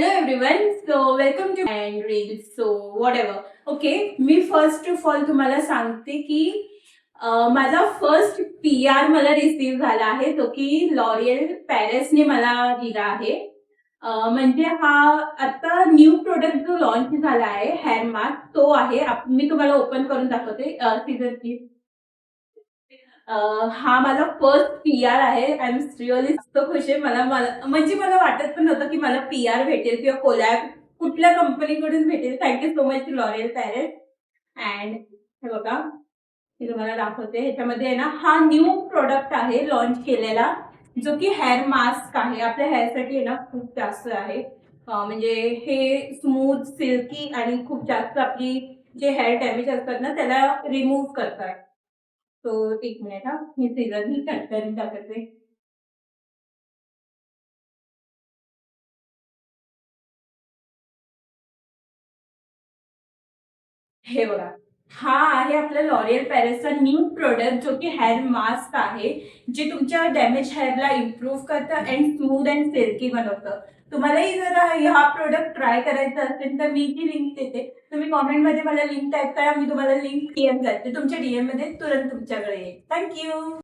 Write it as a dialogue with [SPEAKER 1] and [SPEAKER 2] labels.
[SPEAKER 1] Hello everyone. So welcome to and reels. So whatever. Okay. Me first of all तुम्हाला सांगते की माझा first PR मला receive झाला आहे जो की लॉरियल पॅरिसने मला दिला आहे. म्हणजे हा आता न्यू प्रोडक्ट जो लॉन्च झाला आहे हेअर मास्क तो आहे. मी तुम्हाला ओपन करून दाखवते. सीझन हा माझा फर्स्ट PR आहे. आय एम रिअली सो खुश आहे. मला मला म्हणजे मला वाटत पण नव्हतं की मला PR भेटेल किंवा कोलॅब कुठल्या कंपनीकडून भेटेल. Thank you so much L'Oréal Paris. And हे बघा, मी तुम्हाला दाखवते. ह्याच्यामध्ये आहे ना हा न्यू प्रोडक्ट आहे लॉन्च केलेला जो की हेअर मास्क आहे. आपल्या हेअरसाठी आहे ना खूप जास्त आहे. म्हणजे हे स्मूथ सिल्की आणि खूप जास्त आपली जे हेअर डॅमेज असतात ना त्याला रिमूव्ह करतात. तो एक मिनिट हा, मी सीझन ही कट करून टाकते. हे बघा, हा आहे आपल्या लॉरियल पॅरिसचा न्यू प्रोडक्ट जो की हेअर मास्क आहे, जे तुमच्या डॅमेज हेअरला इम्प्रूव्ह करतं अँड स्मूथ अँड सिल्की बनवतं. तुम्हालाही जर हा प्रोडक्ट ट्राय करायचा असेल तर मी जी लिंक देते, तुम्ही कॉमेंटमध्ये मला लिंक टाइप करा. मी तुम्हाला लिंक DM करते. तुमच्या DM मध्ये तुरंत तुमच्याकडे येईल. Thank you.